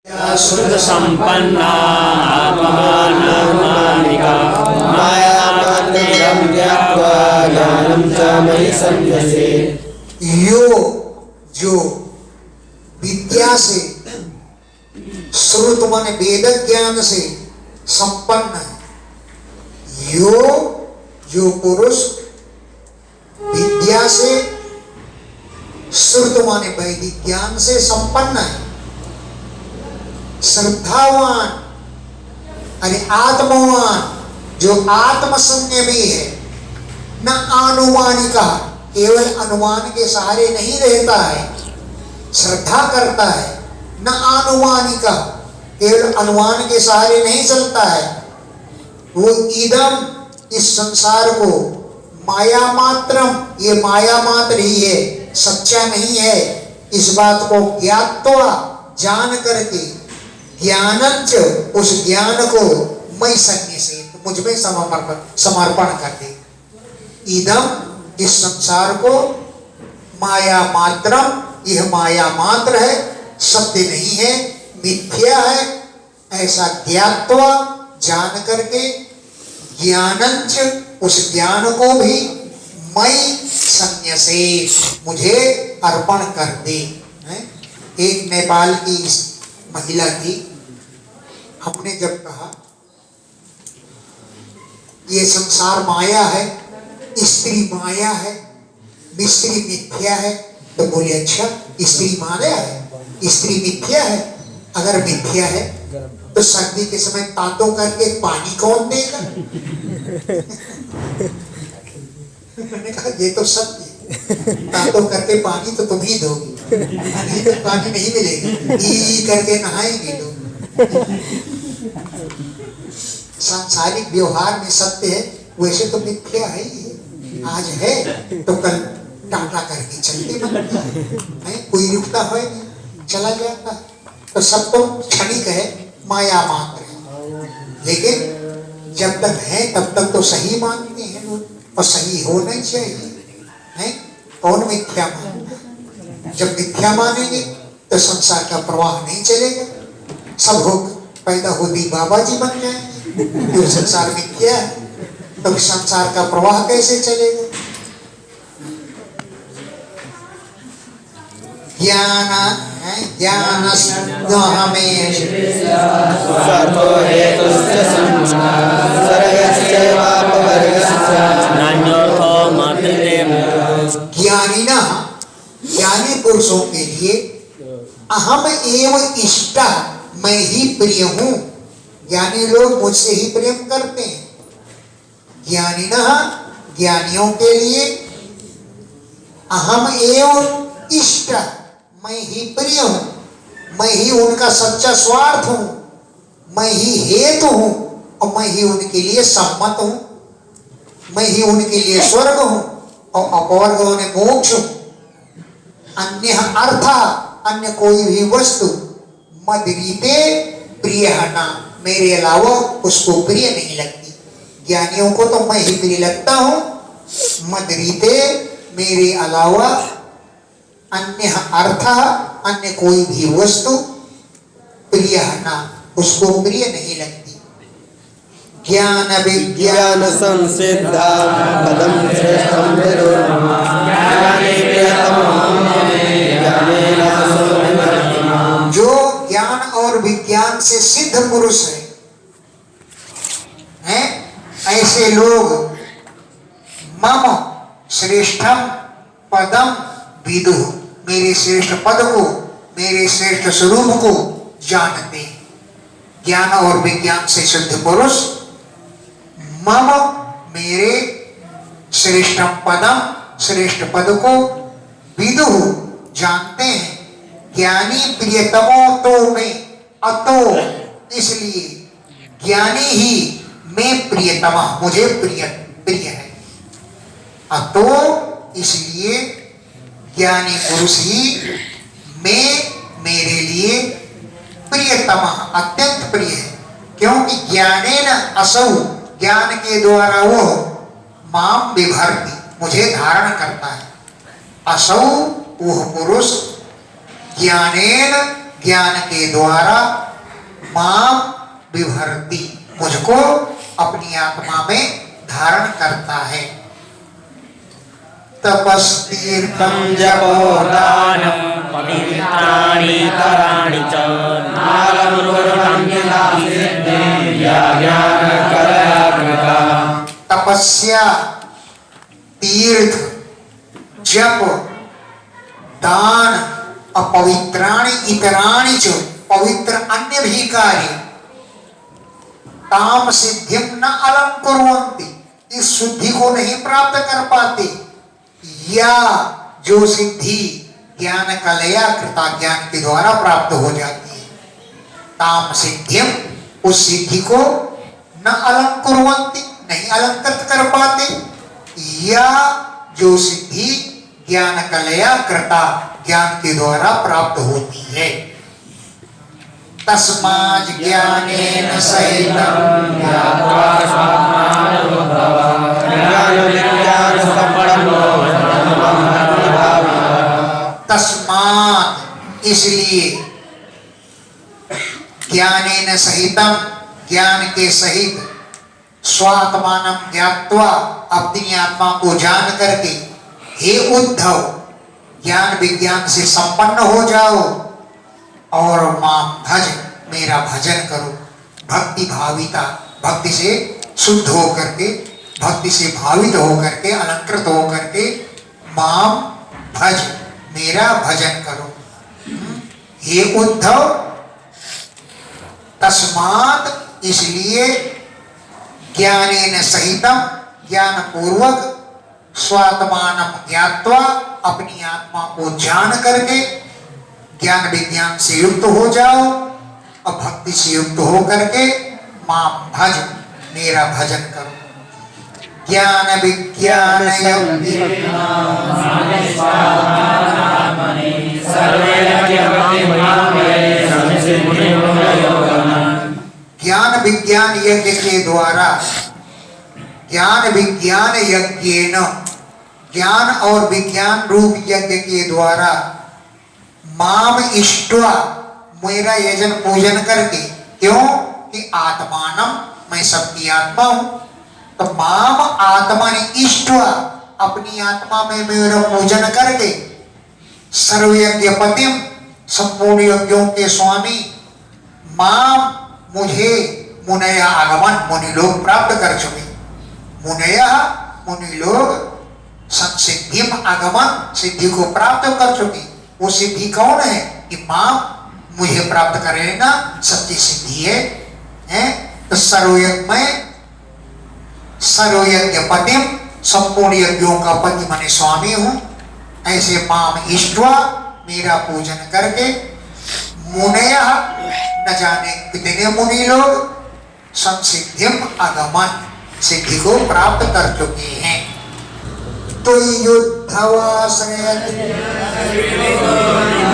शुद्ध संपन्ना आत्मानमानिका मायामात्रं ज्ञात्वा ज्ञानं च मयि संयसे। यो जो विद्या से श्रुत माने वेद ज्ञान से संपन्न है, यो जो पुरुष विद्या से श्रुत माने वैदिक ज्ञान से संपन्न है, श्रद्धावान अरे आत्मवान जो आत्म संयमी है, न अनुमानिका केवल अनुमान के सहारे नहीं रहता है, श्रद्धा करता है, न अनुमानिका केवल अनुमान के सहारे नहीं चलता है, वो इदम इस संसार को माया मात्रम ये माया मात्र ही है, सच्चा नहीं है, इस बात को ज्ञात्वा जान करके ज्ञानंच उस ज्ञान को मैं संज्ञ से मुझ में समर्पण कर दे। इदम इस संसार को माया मात्रम यह माया मात्र है, सत्य नहीं है, मिथ्या है, ऐसा ज्ञात्वा जान करके ज्ञानंच उस ज्ञान को भी मैं संज्ञ से मुझे अर्पण कर दे। एक नेपाल की महिला थी, हमने जब कहा ये संसार माया है, स्त्री माया है, स्त्री मिथ्या है, तो बोले अच्छा स्त्री माया है, स्त्री मिथ्या है, अगर मिथ्या है तो सर्दी के समय तातों करके पानी कौन देगा? मैंने कहा ये तो सत्य, तातों करके पानी तो तुम ही दोगी, पानी नहीं मिलेगा, ई करके नहाएंगे लोग। सांसारिक व्यवहार में सत्य है, वैसे तो मिथ्या है ही, आज है तो कल टाटा करके चलते बनता है, कोई रुकता है नहीं, चला जाता है, तो सब तो क्षणिक है, माया मात्र है, लेकिन जब तक है तब तक तो सही मानते हैं लोग, और सही होना चाहिए है। कौन मिथ्या मानता? जब मिथ्या मानेंगे तो संसार का प्रवाह नहीं चलेगा, सब हो पैदा होती बाबा जी बन जाएंगे, तो संसार मिथ्या है, तो संसार का प्रवाह कैसे चलेगा? ज्ञान है, ज्ञान हमें ज्ञानिना ज्ञानी पुरुषों के लिए अहम एव इष्टा मैं ही प्रिय हूं, ज्ञानी लोग मुझसे ही प्रेम करते हैं। ज्ञानिना ज्ञानियों के लिए अहम एव इष्टा मैं ही प्रिय हूं, मैं ही उनका सच्चा स्वार्थ हूं, मैं ही हेतु हूं, और मैं ही उनके लिए सम्मत हूं, मैं ही उनके लिए स्वर्ग हूं और अपवर्ग होने मोक्ष हूं। अन्य अर्थ अन्य कोई भी वस्तु मदरीते प्रिय ना, मेरे अलावा उसको प्रिय नहीं लगती। ज्ञानियों को तो मैं ही प्रिय लगता हूं, मदरीते मेरे अलावा अन्य अर्थ अन्य कोई भी वस्तु प्रिय ना, उसको प्रिय नहीं लगती। ज्ञान विज्ञान संसिद्धा पदम श्रेष्ठं जो ज्ञान और विज्ञान से सिद्ध पुरुष है, ऐसे लोग मम श्रेष्ठम पदम विदु, मेरे श्रेष्ठ पद को, मेरे श्रेष्ठ स्वरूप को जानते हैं। ज्ञान और विज्ञान से सिद्ध पुरुष मम मेरे श्रेष्ठ पदम श्रेष्ठ पद को विदु जानते हैं। ज्ञानी प्रियतमो तो मैं अतो, इसलिए ज्ञानी ही मैं प्रियतमा मुझे प्रिय है। अतो इसलिए ज्ञानी पुरुष ही मैं मेरे लिए प्रियतमा अत्यंत प्रिय है, क्योंकि ज्ञानेन असौ ज्ञान के द्वारा वो माम विभर्ति मुझे धारण करता है। असौ वह पुरुष ज्ञानेन ज्ञान के द्वारा माम विभर्ति, मुझको अपनी आत्मा में धारण करता है। तपस्तीर्थम जपो दानं पवित्राणि तराणि च नालमुरुरं सिद्धि ज्ञानकलया कृता। तपस्या, तीर्थ, जप, दान, अपवित्राणि इतराणि च, पवित्र अन्य भी कार्य, ताम सिद्धिम न अलंकुर्वन्ति, इस शुद्धि को नहीं प्राप्त कर पाते। या जो सिद्धि ज्ञान कलया कृता, ज्ञान के द्वारा प्राप्त हो जाती है, ताम सिद्धिम, उस सिद्धि को न अलंकुर्वन्ति, नहीं अलंकृत कर पाते। या जो सिद्धि ज्ञान कलया कृता, ज्ञान के द्वारा प्राप्त होती है। तस्मात् ज्ञानेन सहितं ज्ञात्वा स्वात्मानुभवः ज्ञान विज्ञान संपन्नो तस्मात्, इसलिए ज्ञानेन सहितं, ज्ञान के सहित, स्वात्मानं ज्ञात्वा, अपनी आत्मा को जान करके, हे उद्धव ज्ञान विज्ञान से संपन्न हो जाओ और माम भज, मेरा भजन करो। भक्ति भाविता, भक्ति से शुद्ध हो करके, भक्ति से भावित हो करके, अलंकृत हो करके, माम भज, मेरा भजन करो। हे उद्धव, तस्मात्, इसलिए, ज्ञानेन सहितम, ज्ञान पूर्वक, स्वात्मानं ज्ञात्वा, अपनी आत्मा को जान करके, ज्ञान विज्ञान से युक्त हो जाओ और भक्ति से युक्त हो करके माम भज, मेरा भजन करो। ज्ञान विज्ञान ज्ञान विज्ञान यज्ञ के द्वारा, ज्ञान विज्ञान यज्ञेन, ज्ञान और विज्ञान रूप यज्ञ के द्वारा, माम इष्ट्वा, मेरा यजन पूजन करके, क्यों कि आत्मानम, मैं सबकी आत्मा हूं, तो माम आत्मनि इष्ट्वा, अपनी आत्मा में मेरा पूजन करके, सर्वयज्ञ पतिम, संपूर्ण यज्ञों के स्वामी, माम, मुझे, मुनय आगमन, मुनि लोग प्राप्त कर चुके। मुनय, मुनि लोग, संसिद्धिम आगमन, सिद्धि को प्राप्त कर चुके। वो सिद्धि कौन है कि मां मुझे प्राप्त करेगा, सच्ची सिद्धि है? तो सर्वयज्ञ में, सर्वयज्ञ पतिम, संपूर्ण यज्ञों का पति माने स्वामी हूं। ऐसे माम इष्ट्वा, मेरा पूजन करके, मुनय, न जाने कितने मुनि लोग, संसिद्धिम आगमन, सिद्धि को प्राप्त कर चुके हैं। तो युद्धवाश्रय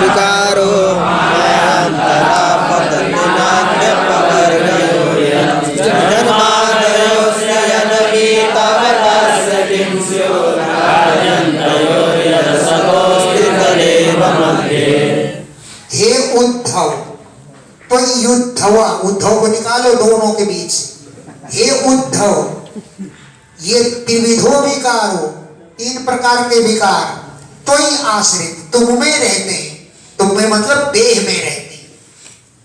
विकारो मायान्तरा पतन्नान्यपवर्गयो जन्मादयोस्य यदपीतावतास्य किं स्युः राजन्तयोर्यदसतोऽस्ति तदेव मध्ये। हे उद्धव, तो युद्धवा, उद्धव को निकालो दोनों के बीच से। हे उद्धव, ये त्रिविधो विकारो, तीन प्रकार के विकार, तो ही आश्रित, तुम में रहते हैं। तुम में मतलब देह में रहते।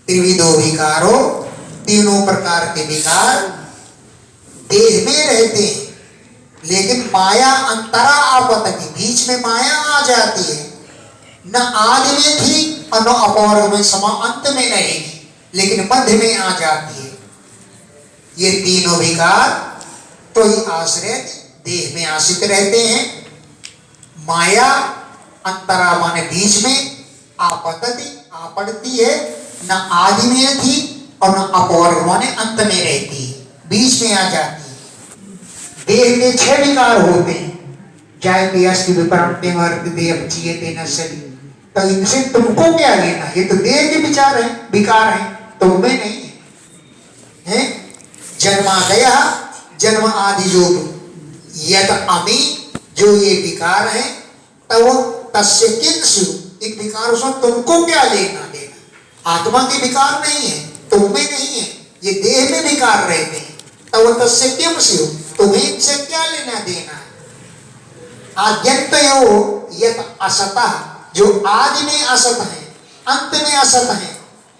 त्रिविधो विकारो, तीनों प्रकार के विकार देह में रहते हैं, लेकिन माया अंतरा आपतति, बीच में माया आ जाती है। न आदि में थी और न अपवर्ग में, समा अंत में रहेगी, लेकिन मध्य में आ जाती है। ये तीनों विकार तो ही आश्रित, देह में आश्रित रहते हैं। माया अंतरा माने बीच में, आपतति, आपड़ती है, न आदि में थी और न अपवर्ग माने अंत में रहती है, बीच में आ जाती है। देह के 6 विकार होते हैं, जायते अस्ति विपरम्ते वर्तते अपचीयते नश्यति। तो इनसे तुमको क्या लेना? ये तो देह के विचार है, विकार है, तुम में नहीं है। जन्मादय, जन्म आदि जो यद अमी, जो ये विकार है, तब तस्य किंसु, इन विकारों से तुमको क्या लेना देना? आत्मा के विकार नहीं है, तुम में नहीं है, ये देह में विकार रहते हैं। तब तस्य किम स्यु, तुम्हें इनसे क्या लेना देना है। आद्यन्तयो यत् असतः, जो आदि में असत है, अंत में असत है,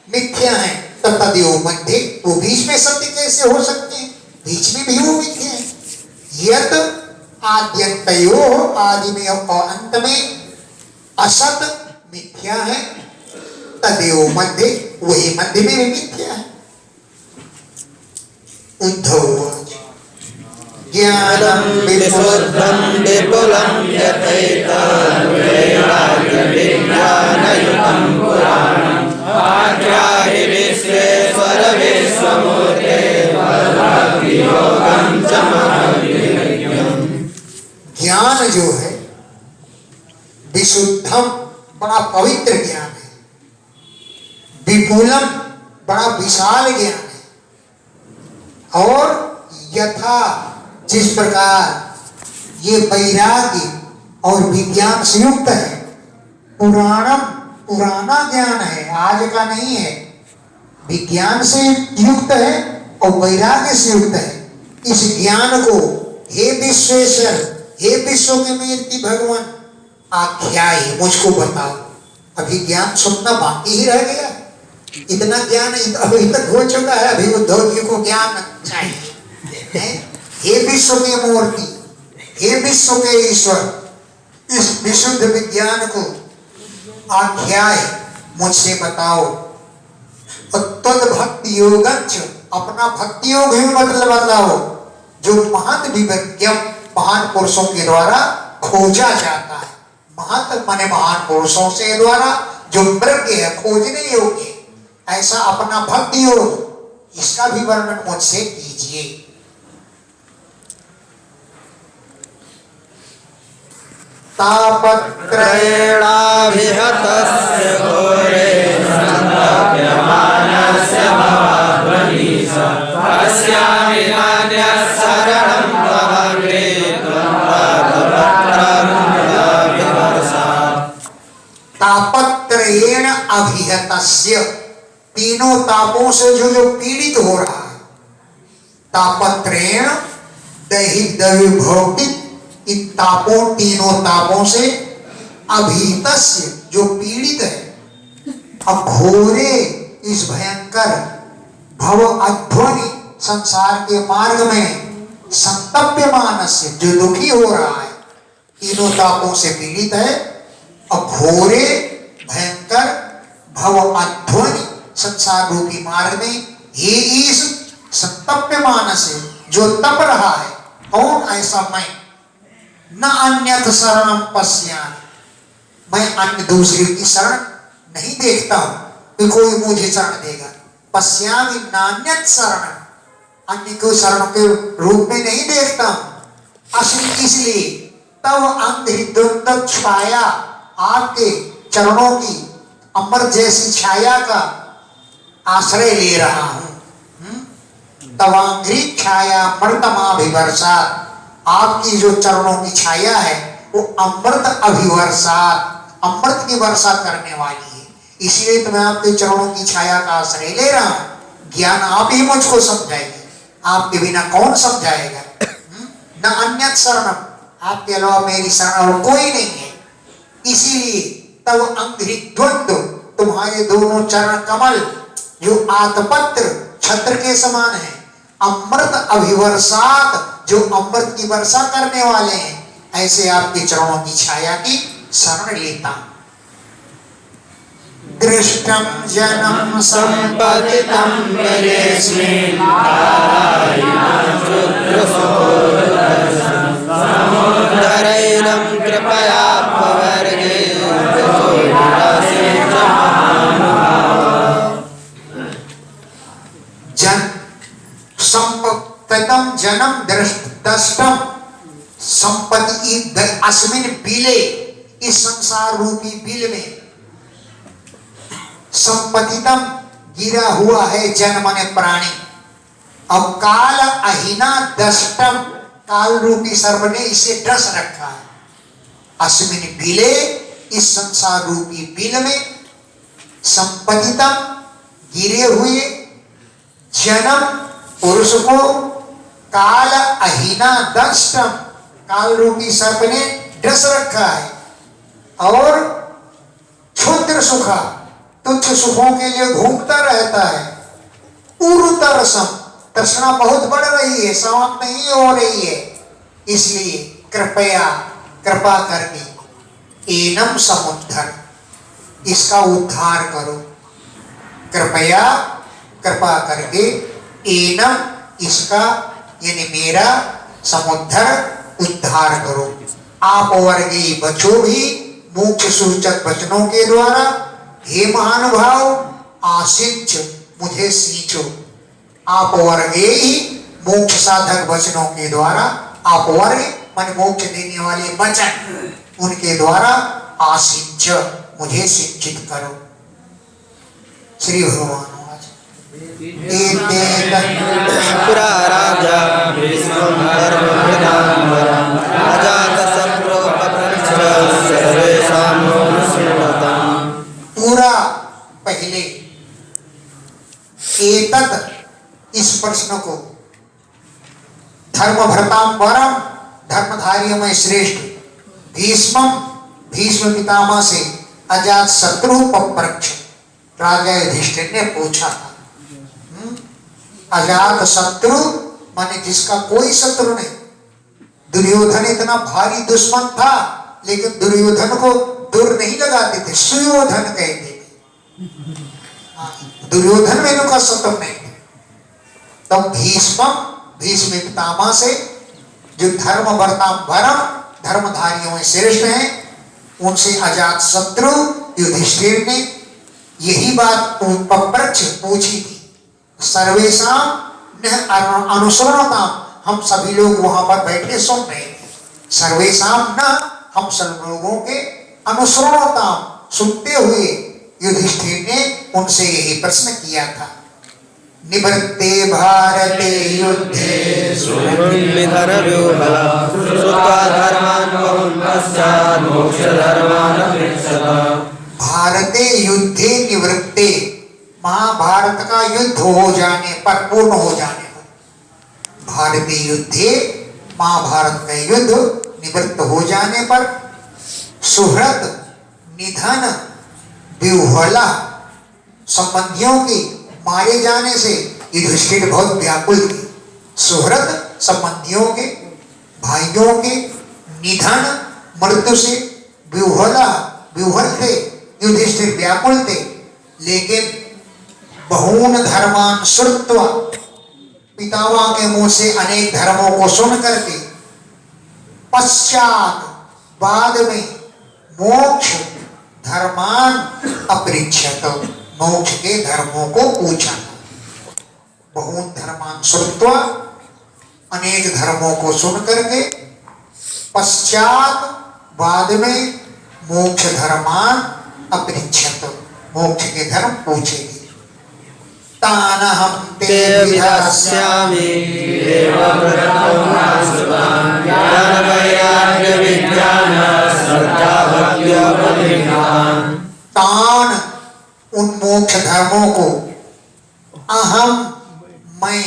मिथ्या है, तत्तदेव मध्य, वो बीच में सत्य कैसे हो सकते हैं, बीच में भी वो मिथ्या है। यत् आद्यन्तयो, आदि में और अंत में असत मिथ्या है, तदेव मध्य, वही मध्य में भी मिथ्या है। उद्धव ज्ञानम विशुद्धं विपुलं यथैतद् वैराग्यविज्ञानयुतं पुराणम् आख्याहि विश्वेश्वर विश्वमूर्ते भक्तियोगं च महद्विज्ञम्। ज्ञान जो है विशुद्धम, बड़ा पवित्र ज्ञान है, विपुलम, बड़ा विशाल ज्ञान है, और यथा, जिस प्रकार ये वैराग्य और विज्ञान से युक्त है, पुराणम, पुराना ज्ञान है, आज का नहीं है, विज्ञान से युक्त है और वैराग्य से युक्त है। इस ज्ञान को हे विश्वेश्वर, हे विश्व के मूर्ति भगवान, आख्याई, मुझको बताओ। अभी ज्ञान सुनना बाकी ही रह गया, इतना ज्ञान अभी तक हो चुका है, अभी उद्धव जी को ज्ञान चाहिए। हे विश्व की मूर्ति, हे विश्व के ईश्वर, इस विशुद्ध विज्ञान को आख्याय मुझसे बताओ। तद भक्ति योगंच, अपना भक्ति योग भी मतलब बताओ, जो महत विज्ञम, महान पुरुषों के द्वारा खोजा जाता है। महत माने महान पुरुषों से द्वारा जो प्रज्ञ है, खोजने योग्य, ऐसा अपना भक्ति योग, इसका भी वर्णन मुझसे कीजिए। तापत्रयेणाभिहतस्य घोरे संतप्यमानस्य भवाध्वनिः पश्यामि नान्यः शरणं त्वमग्रे तापत्रयेण अभिहतस्य, तीनों तापों से जो पीड़ित हो रहा है, तापत्रयेण, दैहिक दैवी भौतिक, इन तापों, तीनों तापों से अभितस्य, जो पीड़ित है, अघोरे, इस भयंकर भव अध्वनि, संसार के मार्ग में, संतप्यमानस्य, जो दुखी हो रहा है, तीनों तापों से पीड़ित है, अघोरे, भयंकर भव अध्वनि, संसार रूपी मार्ग में, हे ईश संतप्यमानस्य, जो तप रहा है, कौन ऐसा मैं, न अन्यथ शरणम पश्यामि, मैं अन्य दूसरे की शरण नहीं देखता हूं कि कोई मुझे शरण देगा। पश्यामि नान्यथ शरण, अन्य को शरण के रूप में नहीं देखता हूं। अश्विन, इसलिए तब अंधद्वंद छाया, आपके चरणों की अमर जैसी छाया का आश्रय ले रहा हूं। तवांग्री छाया मृतमाभिवर्षा, आपकी जो चरणों की छाया है वो अमृत अभिवर्षात, अमृत की वर्षा करने वाली है, इसलिए तो मैं आपके चरणों की छाया का आश्रय ले रहा हूं। ज्ञान आप ही मुझको समझाएंगे, आपके बिना कौन समझाएगा। न अन्यत शरणम, आपके अलावा मेरी शरण और कोई नहीं है। इसीलिए तब अंघ्रिद्वंद, तुम्हारे दोनों चरण कमल जो आतपत्र छत्र के समान है, अमृत अभिवर्षात, जो अमृत की वर्षा करने वाले हैं, ऐसे आपके चरणों की छाया की शरण लेता हूं। दृष्टम जनम संपतितं वरेस्मिन् समुद्धरैनं कृपया पवर्गे जन संपतम जन्म दृष्टम संपत्ति अस्मिन बिले, इस संसार रूपी बिल में संपतितम गिरा हुआ है जन माने प्राणी। अब काल अहिना दष्टम, काल रूपी सर्प ने इसे डस रखा है। अस्मिन बिले, इस संसार रूपी बिल में संपतितम गिरे हुए जन्म पुरुष को काल अहीना दंष्टम, काल रूपी सर्प ने डस रखा है और क्षुद्र सुखा, तुच्छ सुखों के लिए घूमता रहता है। उरुतरसम, तृष्णा बहुत बढ़ रही है, समाप्त नहीं हो रही है, इसलिए कृपा करके एनम समुद्धर, इसका उद्धार करो। कृपा करके एनम, इसका यानी मेरा, समुद्धर उद्धार करो। आप वर्गी बचो भी मोक्ष सूचक वचनों के द्वारा, हे महानुभाव आशिच मुझे सींचो। आप वर्गे ही मोक्ष साधक वचनों के द्वारा, आप वर्ग मन मोक्ष देने वाले वचन, उनके द्वारा आशिच मुझे सिंचित करो। श्री भगवान पुरा राजा पूरा पहले एतत्, इस प्रश्न को धर्म भरतांबरम, धर्मधारी में श्रेष्ठ भीष्मम, भीष्म पितामह से अजात शत्रु पप्रच्छ, राजा युधिष्ठिर ने पूछा था। अजात शत्रु माने जिसका कोई शत्रु नहीं। दुर्योधन इतना भारी दुश्मन था, लेकिन दुर्योधन को दूर नहीं लगाते थे, सुयोधन कहते थे। दुर्योधन में इनका शत्रु नहीं थे। तब भीष्म पितामह से, जो धर्म वर्तांबरम, धर्मधारियों में श्रेष्ठ हैं, उनसे अजात शत्रु युधिष्ठिर ने यही बात पप्रच्छ पूछी थी। सर्वेषां न अनुसरणता, हम सभी लोग वहां पर बैठे सुन रहे थे। सर्वेषां न, हम सब लोगों के अनुसरणता, सुनते हुए युधिष्ठिर ने उनसे यही प्रश्न किया था। निवृत्ते भारते युद्धे भारते युद्धे निवृत्ते, महाभारत का युद्ध हो जाने पर, पूर्ण हो जाने पर, भारतीय युद्धे, महाभारत का युद्ध निवृत्त हो जाने पर, सुहृद निधन विह्वला, संबंधियों के मारे जाने से युधिष्ठिर बहुत व्याकुल थे। सुहृद संबंधियों के, भाइयों के, निधन मृत्यु से, विह्वल थे, युधिष्ठिर व्याकुल थे। लेकिन बहून धर्मान श्रुत्वा, पितामह के मुंह से अनेक धर्मों को सुन करके, पश्चात बाद में मोक्ष धर्मान अपरिच्छत, मोक्ष के धर्मों को पूछा। बहून धर्मान श्रुत्वा, अनेक धर्मों को सुन करके, पश्चात बाद में मोक्ष धर्मान अपरिच्छत, मोक्ष के धर्म पूछेगी। तानहं ते विधास्यामि तान, उन मोक्ष धर्मों को, अहम मैं,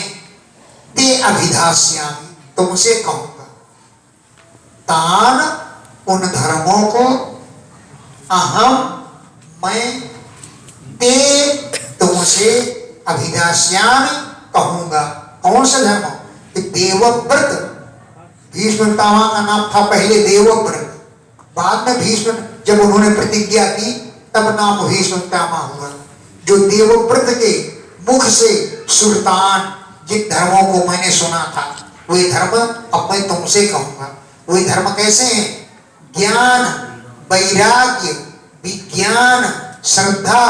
ते अभिधास्यामि, तुमसे कहूंगा। तान, उन धर्मों को, अहम मैं, ते तुमसे अभिधास्यामि कहूंगा। कौन सा धर्म? देवव्रत, भीष्म पितामह का नाम था पहले देवव्रत, बाद में भीष्म, जब उन्होंने प्रतिज्ञा की तब नाम भीष्म पितामह हुआ। जो देवव्रत के मुख से सुल्तान, जिन धर्मों को मैंने सुना था, वही धर्म अब मैं तुमसे कहूंगा। वही धर्म कैसे हैं? ज्ञान, वैराग्य, विज्ञान, श्रद्धा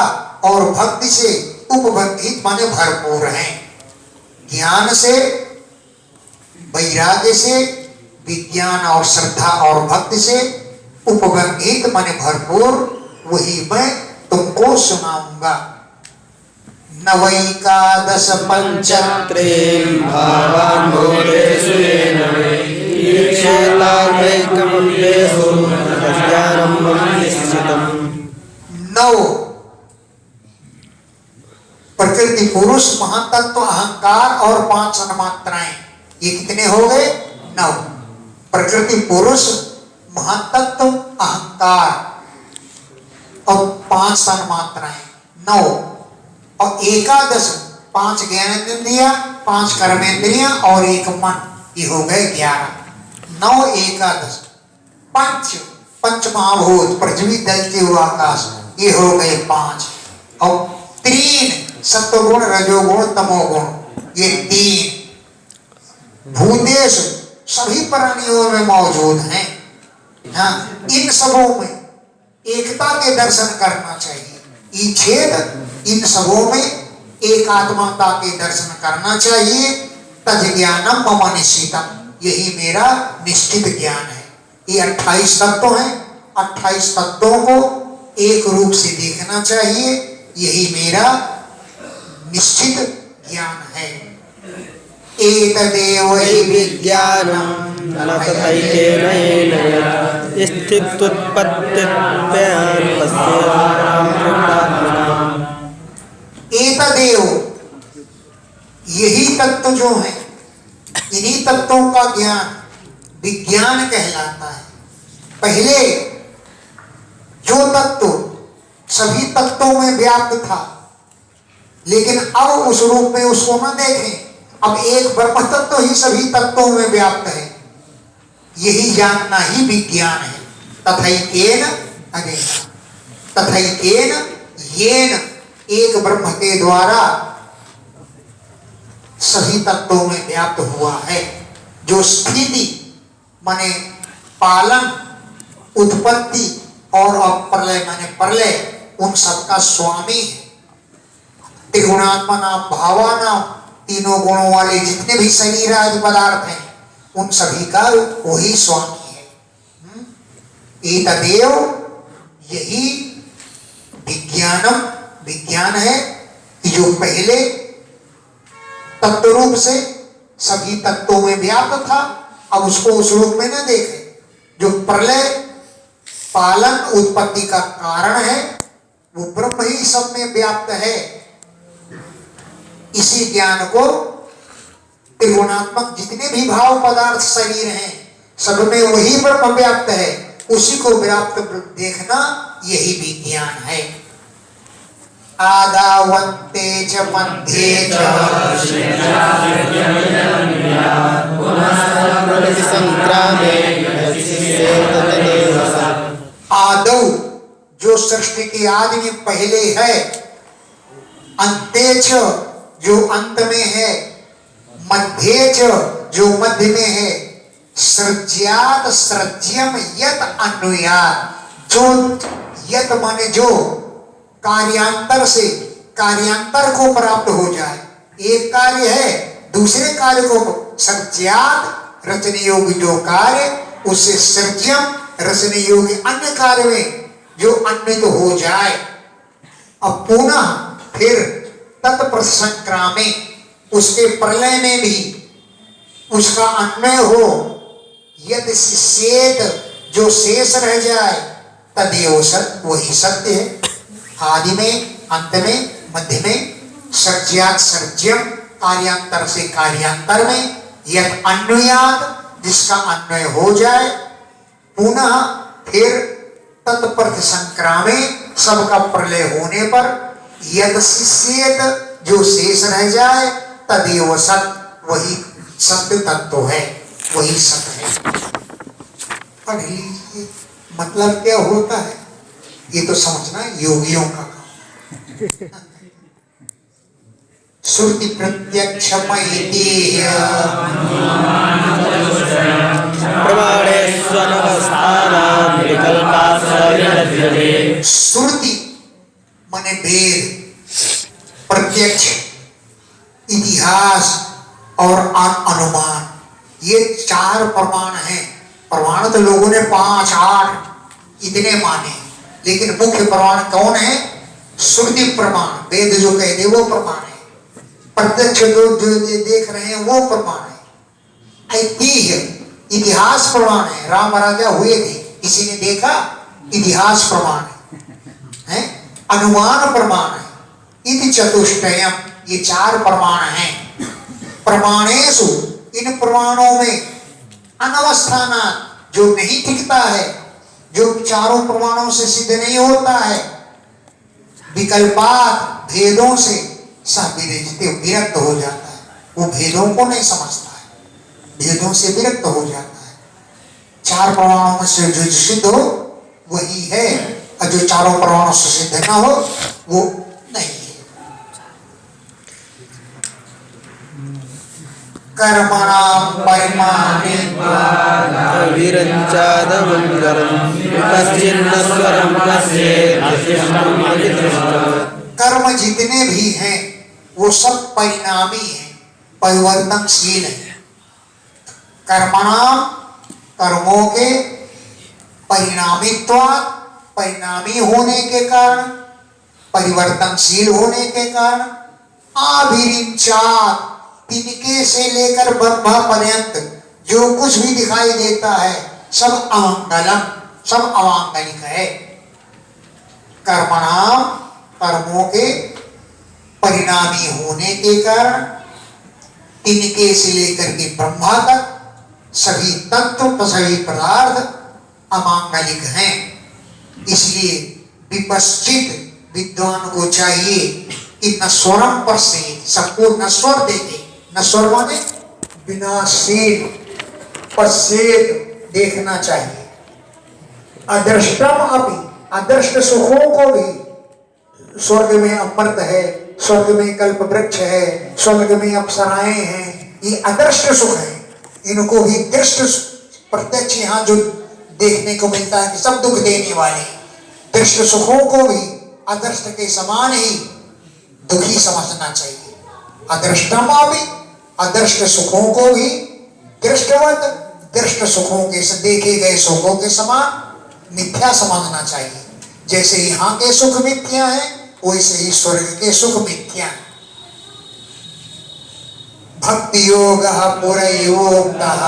और भक्ति से उपबंधित माने भरपूर हैं। ज्ञान से, वैराग्य से, विज्ञान और श्रद्धा और भक्ति से उपबंधित माने भरपूर, वही मैं तुमको सुनाऊंगा। नवैकादश पंचत्रीं भावान् भूतेषु येन वै ईक्षेलाभैकमप्येषु तज्ज्ञानं मम निश्चितम्। नौ प्रकृति पुरुष महातत्व अहंकार और 5 सन्मात्राएं, ये कितने हो गए? 9। प्रकृति पुरुष महातत्व अहंकार और 5 सन्मात्राएं 9 और एकादश 5 ज्ञानेंद्रिया, 5 कर्मेंद्रियां और 1 मन, ये हो गए 11। 9 एकादश। पंच महाभूत पृथ्वी दलते हुआ आकाश, ये हो गए 5 और 3 सत्वगुण रजोगुण तमोगुण, ये 3 भूतेश सभी प्राणियों में मौजूद हैं। हाँ, इन सबों में एकता के दर्शन करना चाहिए। ये छेद इन सबों में एकात्मता के दर्शन करना चाहिए। तज ज्ञानम मम निश्चितम, यही मेरा निश्चित ज्ञान है। ये 28 तत्व हैं, 28 तत्वों को एक रूप से देखना चाहिए, यही मेरा निश्चित ज्ञान है। एतदेव हि विज्ञानं न तथैकेन येन स्थित्युत्पत्त्यां पश्येत्। एतदेव, यही तत्व जो है, इन्हीं तत्वों का ज्ञान विज्ञान कहलाता है। पहले जो तत्व सभी तत्वों में व्याप्त था, लेकिन अब उस रूप में उसको न देखें, अब एक ब्रह्म तत्व ही सभी तत्वों में व्याप्त है, यही जानना ही विज्ञान है। तथैकेन तथैकेन येन, एक ब्रह्म के द्वारा सभी तत्वों में व्याप्त हुआ है। जो स्थिति माने पालन, उत्पत्ति और प्रलय माने प्रलय, उन सबका स्वामी है। त्रिगुणात्मना भावाना, तीनों गुणों वाले जितने भी शरीर आदि पदार्थ हैं, उन सभी का वही स्वामी है। एतदेव, यही विज्ञानम, विज्ञान है कि जो पहले तत्व रूप से सभी तत्वों में व्याप्त था, अब उसको उस रूप में न देखें। जो प्रलय पालन उत्पत्ति का कारण है, वो ब्रह्म ही सब में व्याप्त है। इसी ज्ञान को त्रिगुणात्मक जितने भी भाव पदार्थ शरीर हैं, सब में वही ब्रह्म व्याप्त है, उसी को व्याप्त देखना यही विज्ञान है। आदावन्ते च मध्ये च आदौ, जो सृष्टि की आदि में पहले है, अंते च, जो अंत में है, मध्ये च, जो मध्य में है, सृज्यात सृज्यम यत अन्वयात, जो यत माने जो कार्यांतर से कार्यांतर को प्राप्त हो जाए। एक कार्य है, दूसरे कार्य को सृज्यात रचने योग्य जो कार्य, उससे सृज्यम रचने योग्य अन्य कार्य में जो अन्वित हो जाए। अब पुनः फिर तत्प्रसंक्रामे, उसके प्रलय में भी उसका अन्वय हो। यदि शेष जो शेष रह जाए, तदेव सत्य, वही सत्य है। आदि में, अंत में, मध्य में, सृज्यात सृज्यम, कार्यांतर से कार्यांतर में, यद अन्वयात, जिसका अन्वय हो जाए, पुनः फिर तत्प्रति संक्रामे, सबका प्रलय होने पर, यद शिष्येत, जो शेष रह जाए, तदेव सत्य, वही सत्य तत्व है, वही सत्य है। पढ़ लीजिए मतलब क्या होता है, ये तो समझना योगियों का काम। श्रुति प्रत्यक्ष श्रुति माने वेद, प्रत्यक्ष इतिहास और अनुमान, ये 4 प्रमाण हैं। प्रमाण तो लोगों ने 5, 8 इतने माने, लेकिन मुख्य प्रमाण कौन है? श्रुति प्रमाण, वेद जो कह दे वो प्रमाण है। प्रत्यक्ष जो देख रहे हैं वो प्रमाण है। ऐतिह्य इतिहास प्रमाण है, राम राजा हुए थे, किसी ने देखा, इतिहास प्रमाण है। अनुमान प्रमाण है, इति चतुष्टयम, ये 4 प्रमाण हैं। प्रमाणेषु, इन प्रमाणों में अनवस्थाना, जो नहीं टिकता है, जो चारों प्रमाणों से सिद्ध नहीं होता है, विकल्पात, भेदों से, सह विरजित, विरक्त हो जाता है। वो भेदों को नहीं समझता है, भेदों से विरक्त हो जाता है। 4 प्रमाणों में से जो सिद्ध हो वही है, और जो चारों प्रमाणों से सिद्ध ना हो वो नहीं है। कर्मणां परिमाणित्वा विरञ्चादमङ्गलं कश्चिन्नस्वरं कश्चित् अशिष्टम् अविदृष्टम्। कर्म जितने भी हैं वो सब परिणामी हैं, परिवर्तनशील हैं। कर्मणां, कर्मों के परिणामित्वा, परिणामी होने के कारण, परिवर्तनशील होने के कारण, आभिरिंचात्, तिनके से लेकर ब्रह्मा पर्यंत जो कुछ भी दिखाई देता है सब अमंगलम, सब अमांगलिक है। कर्मणाम, कर्मों के परिणामी होने के कारण, तिनके से लेकर के ब्रह्मा तक सभी तत्व, सभी पदार्थ अमांगलिक हैं। इसलिए विपश्चित विद्वान को चाहिए कि नश्वरम पश्येत्, सबको नश्वर देखे। नश्वर माने विनाशील, पश्येत्, देखना चाहिए। अदृष्टम अपि, अदृष्ट सुखों को भी, स्वर्ग में अमृत है, स्वर्ग में कल्प वृक्ष है, स्वर्ग में अप्सराएं हैं, ये अदृष्ट सुख है। इनको भी दृष्ट, प्रत्यक्ष यहाँ जो देखने को मिलता है कि सब दुख देने वाले, दृष्ट सुखों को भी अदृष्ट के समान ही दुखी समझना चाहिए। अदृष्टमा भी, अदृष्ट सुखों को भी दृष्टवत, दृष्ट सुखों के, देखे गए सुखों के समान मिथ्या समझना चाहिए। जैसे यहाँ के सुख मिथ्या है, वैसे ही स्वर्ग के सुख मिथ्या है। भक्ति योग पुरयोक्तः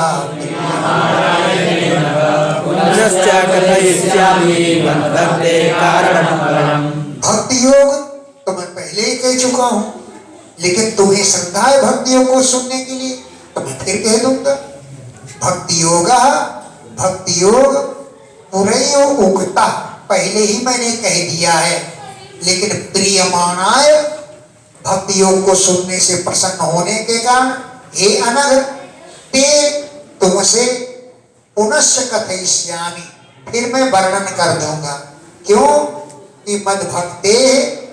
भक्ति योग तो मैं पहले ही कह चुका हूं, लेकिन तुम्हें श्रद्धा है भक्ति योग को सुनने के लिए तो मैं फिर कह दूंगा। भक्ति योग, भक्ति योग पुरयोक्तः, पहले ही मैंने कह दिया है। लेकिन प्रियमाणाय, भक्ति योग को सुनने से प्रसन्न होने के कारण, हे अनघ, ते तुमसे पुनश्च कथयिष्यामि, फिर मैं वर्णन कर दूंगा। क्यों? कि मद भक्ते,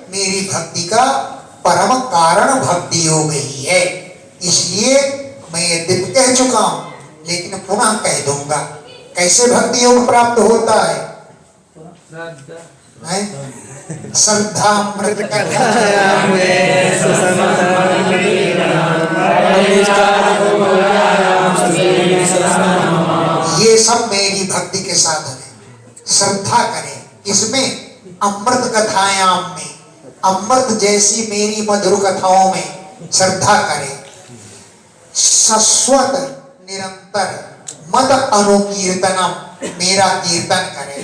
मेरी भक्ति का परम कारण भक्ति योग ही है। इसलिए मैं यद्यपि कह चुका हूं, लेकिन पुनः कह दूंगा। कैसे भक्ति योग प्राप्त होता है? श्रद्धा अमृत ये सब मेरी भक्ति के साधन है। श्रद्धा करें इसमें, अमृत कथायाम में, अमृत जैसी मेरी मधुर कथाओं में श्रद्धा करें। शाश्वत निरंतर मद अनुकीर्तनम, मेरा कीर्तन करें।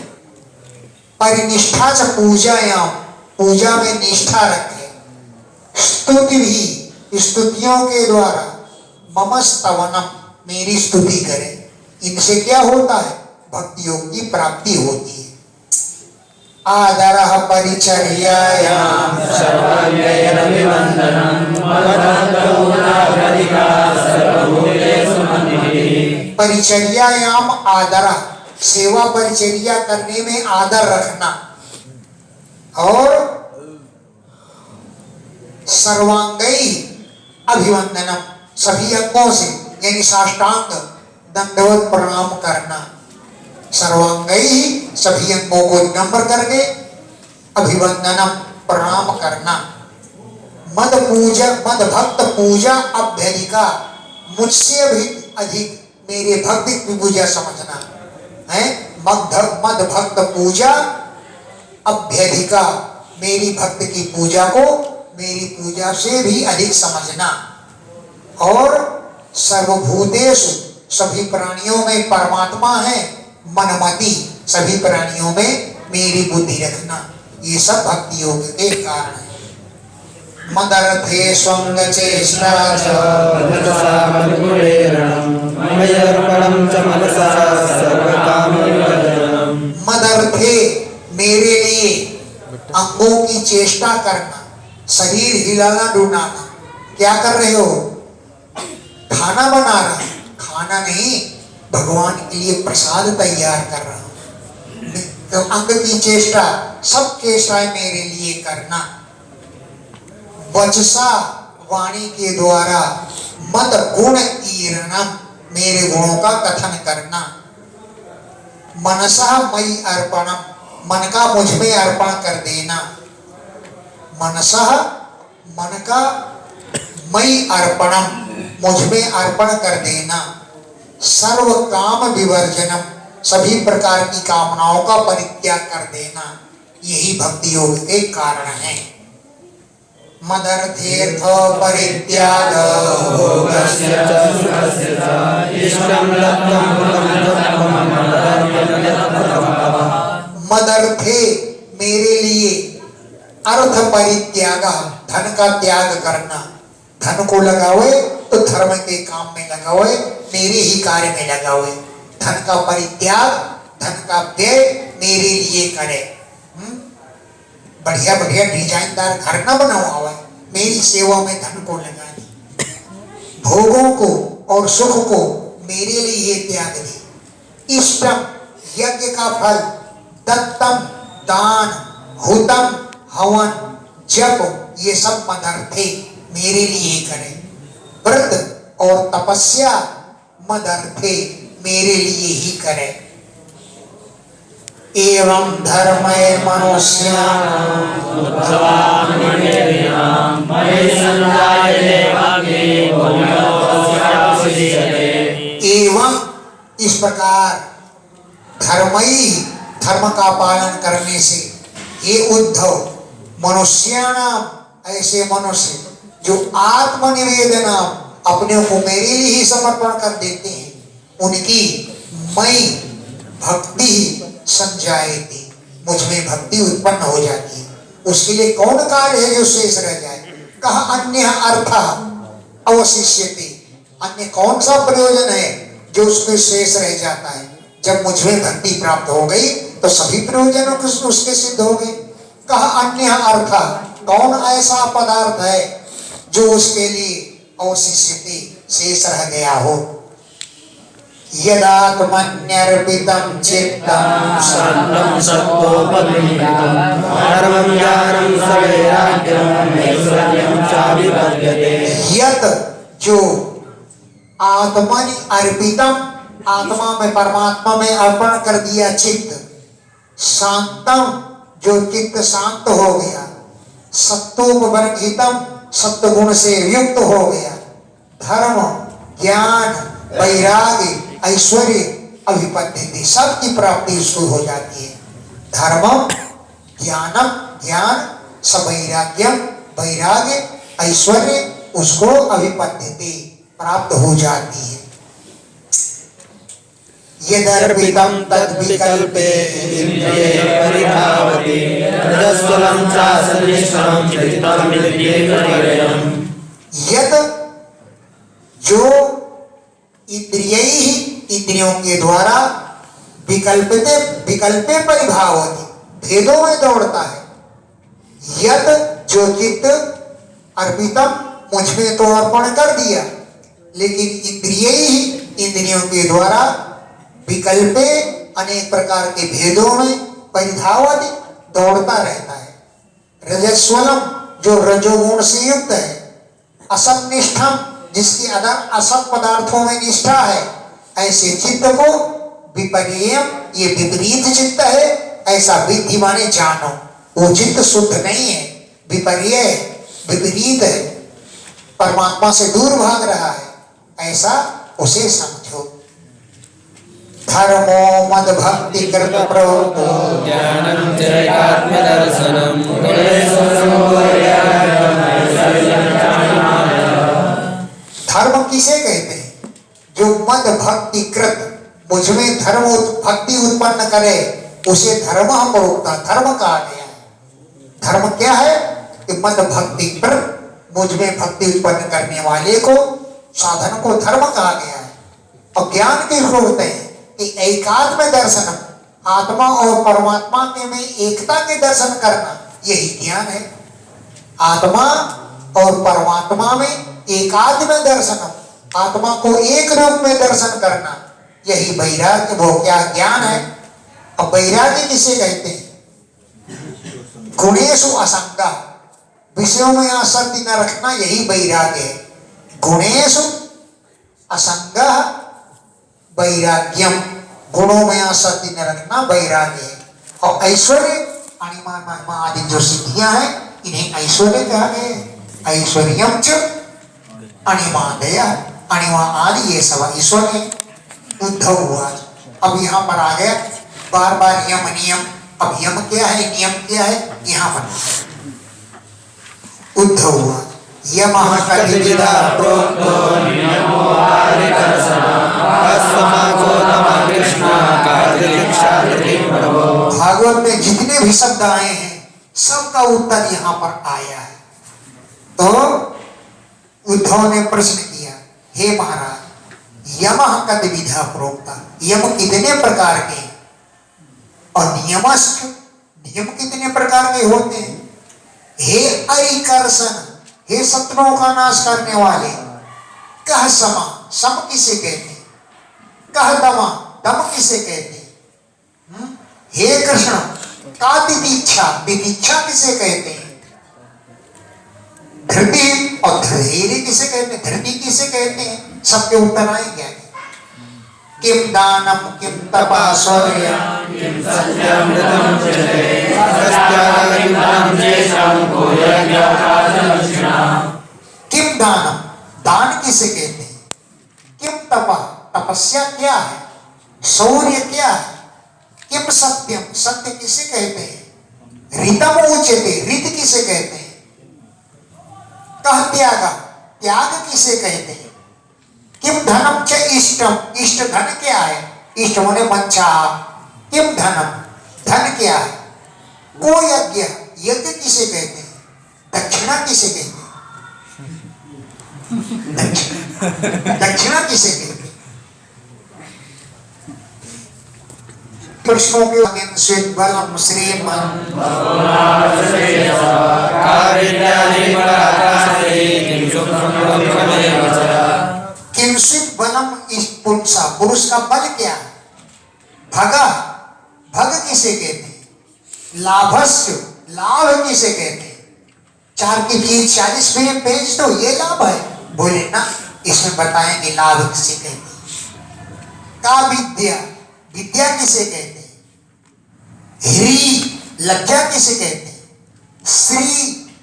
परिनिष्ठा च पूजायाम, पूजा में निष्ठा रखें। स्तुति भी, स्तुतियों के द्वारा मम स्तवनम, मेरी स्तुति करें। इनसे क्या होता है? भक्ति योग की प्राप्ति होती है। आदरः परिचर्यायाम परिचर्यायाम आदरः, सेवा परिचर्या करने में आदर रखना। और सर्वांगई अभिवंदनम, सभी अंगों से, यानी साष्टांग दंडवत प्रणाम करना। सर्वांगई, सभी अंगों को नम्र करके, अभिवंदनम, प्रणाम करना। मद पूजा, मद भक्त पूजा अभ्यधिका, मुझसे भी अधिक मेरे भक्ति की पूजा समझना है। मद भक्त पूजा अभ्यधिका, मेरी भक्त की पूजा को मेरी पूजा से भी अधिक समझना। और सर्वभूतेषु, सभी प्राणियों में परमात्मा है। मनमति, सभी प्राणियों में मेरी बुद्धि रखना। ये सब भक्ति योग के कारण है। मदर्थे स्वंग चेष्टा च वचसा मद्गुणेरणं मय्यर्पणं च मनसा सर्वकामविवर्जनम्। मदर्थे मेरे लिए अंगों की चेष्टा करना, शरीर हिलाना डुलाना। क्या कर रहे हो? खाना बना रहा, खाना नहीं, भगवान के लिए प्रसाद तैयार कर रहा हूं। तो अंग की चेष्टा, सब चेष्टाएं मेरे लिए करना। वचसा वाणी के द्वारा, मद गुण कीर्णम मेरे गुणों का कथन करना। मनसा मई अर्पणम मन का मुझ में अर्पण कर देना। मनसा मन का मई अर्पणम मुझ में अर्पण कर देना। सर्व काम विवर्जनम सभी प्रकार की कामनाओं का परित्याग कर देना। यही भक्ति योग के कारण है। मदर्थेर्थ परित्याग भोगस्य च सुखस्य च इष्टं लब्धं कृतं तत्त्वं मदर्थे मेरे लिए अर्थ परित्याग धन का त्याग करना। धन को लगावे तो धर्म के काम में लगावे, मेरे ही कार्य में लगावे। धन का परित्याग, धन का व्यय मेरे लिए करे। बढ़िया बढ़िया डिजाइनदार घर न बनवावे, मेरी सेवा में धन को लगा दी। भोगों को और सुख को मेरे लिए त्याग दी। इष्टम यज्ञ का फल, दत्तम दान, हुतम हवन, जप, ये सब मदर्थे मेरे लिए करे। व्रत और तपस्या मदर्थे मेरे लिए ही करे। एवं धर्मय एवं इस प्रकार धर्मई धर्म का पालन करने से ये उद्धव मनुष्याणाम ऐसे मनुष्य जो आत्मनिवेदना अपने को मेरे लिए ही समर्पण कर देते हैं, उनकी मई भक्ति संजायती मुझ में भक्ति उत्पन्न हो जाती है। उसके लिए कौन कार्य है जो शेष रह जाए? कहा अन्य अर्थ अवशिष्यते, अन्य कौन सा प्रयोजन है जो उसमें शेष रह जाता है? जब मुझ में भक्ति प्राप्त हो गई तो सभी प्रयोजनों उसके सिद्ध हो गए। कहा अन्य अर्थ, कौन ऐसा पदार्थ है जो उसके लिए अवशिष्यते शेष रह गया हो? यदात्मन्यर्पितं चित्तं शान्तं सत्त्वोपगीतं धर्मं ज्ञानं सवैराग्यं ऐश्वर्यं चाभिपद्यते। यत जो आत्मनि अर्पितम आत्मा में परमात्मा में अर्पण कर दिया चित्त, शांतम जो चित्त शांत हो गया, सत्वोपवर्जितम सत्व गुण से युक्त हो गया, धर्म ज्ञान वैराग्य ऐश्वर्य अभिपद्यते सबकी प्राप्ति उसको हो जाती है। धर्मम ज्ञानम ज्ञान सवैराग्यम वैराग्य ऐश्वर्य उसको अभिपद्यते प्राप्त हो जाती है। यदर्पितं तद्विकल्पे इंद्रिये परिधावति रजस्वलं चासनिष्ठं चित्तं विद्येकरियम्। यद जो इंद्रियैः इंद्रियों के द्वारा विकल्पे परिभावति भेदों में दौड़ता है। यद जो चित्त अर्पितम मुझ में तो अर्पण कर दिया, लेकिन इंद्रियैः इंद्रियों के द्वारा विकल्पे अनेक प्रकार के भेदों में परिधावति दौड़ता रहता है। रजस्वलम जो रजोगुण से युक्त है, असन्निष्ठम जिसके अंदर असत पदार्थों में निष्ठा है, ऐसे चित्त को विपर्ययम ये विपरीत चित्त है ऐसा विधि माने जानो। वो चित्त शुद्ध नहीं है, विपर्य विपरीत है, परमात्मा से दूर भाग रहा है, ऐसा उसे समझो। धर्मो मद भक्ति कृत प्रवृत्तो ज्ञानं चैकात्मदर्शनं धर्म किसे कहते हैं? जो मद भक्ति कृत मुझ में धर्म भक्ति उत्पन्न करे उसे धर्म प्रोक्ता धर्म कहा गया है। धर्म क्या है? कि मद भक्ति पर मुझ में भक्ति उत्पन्न करने वाले को, साधन को धर्म कहा गया है। और ज्ञान के होते हैं कि एकात्म दर्शन, आत्मा और परमात्मा के में एकता के दर्शन करना, यही ज्ञान है। आत्मा और परमात्मा में एकात्म दर्शन, आत्मा को एक रूप में दर्शन करना, यही वैराग्य, वो क्या ज्ञान है। अब वैराग्य किसे कहते हैं? गुणेषु असंगा, विषयों में आसक्ति न रखना, यही वैराग्य है। गुणेषु असंगा वैराग्यम, गुणों में आसक्ति न रखना वैराग्य है। और ऐश्वर्य, अणिमा महिमा आदि जो सिद्धियां हैं, इन्हें ऐश्वर्य कहा गया। ऐश्वर्यम च अणिमादय, अणिमा आदि ये सब ऐश्वर्य। उद्धव हुआ, अब यहाँ पर आ गया बार बार यम नियम। अब यम क्या है, नियम क्या है, यहाँ पर उद्धव हुआ। यमः कतिविधा प्रोक्तो नियमो भागवत में जितने भी शब्द आए हैं सबका उत्तर यहाँ पर आया है। तो उद्धव ने प्रश्न किया, हे महाराज, यमः कतिविधा प्रोक्ता, यम कितने प्रकार के, और नियमश्च, नियम कितने प्रकार के होते हैं। हे अरिकर्षण, हे शत्रुओं का नाश करने वाले। कह समा, सम किसे कहते हैं। कह दमा, दम किसे कहते हैं। हे कृष्ण, का तितिक्षा, तितिक्षा किसे कहते हैं। धृति और धैर्य किसे कहते हैं, धृति किसे कहते हैं। सबके उत्तर आएंगे। किम दानम किम तपा शौर्यम किम सत्यामृतम चले सत्याग्निम चेषां को यज्ञाकाशलक्षणा। किम दानम, दान किसे कहते हैं। किम तपा, तपस्या क्या है। शौर्य क्या है। किम सत्यम, सत्य किसे कहते हैं। ऋतम उच्यते, ऋत किसे कहते हैं। कह त्यागा, त्याग किसे कहते हैं। किम धनम च इष्टम, इष्ट धन क्या है। इष्ट होने बच्चा। किम धनम, धन क्या है। को यज्ञ, यज्ञ किसे कहते हैं। दक्षिणा किसे कहते हैं। दक्षिणा किसे कहते हैं। प्रश्नों के श्वेत बलम श्रीमन किंचित बलम, इस पुरुषा, पुरुष का बल क्या है। भगा, भग किसे कहते हैं। लाभस्य, लाभ किसे कहते हैं। 4 की चीज 40 में पेज तो ये लाभ है, बोले ना, इसमें बताएंगे लाभ किसे कहते हैं। का विद्या, विद्या किसे कहते हैं। ह्री, लज्जा किसे कहते हैं। श्री,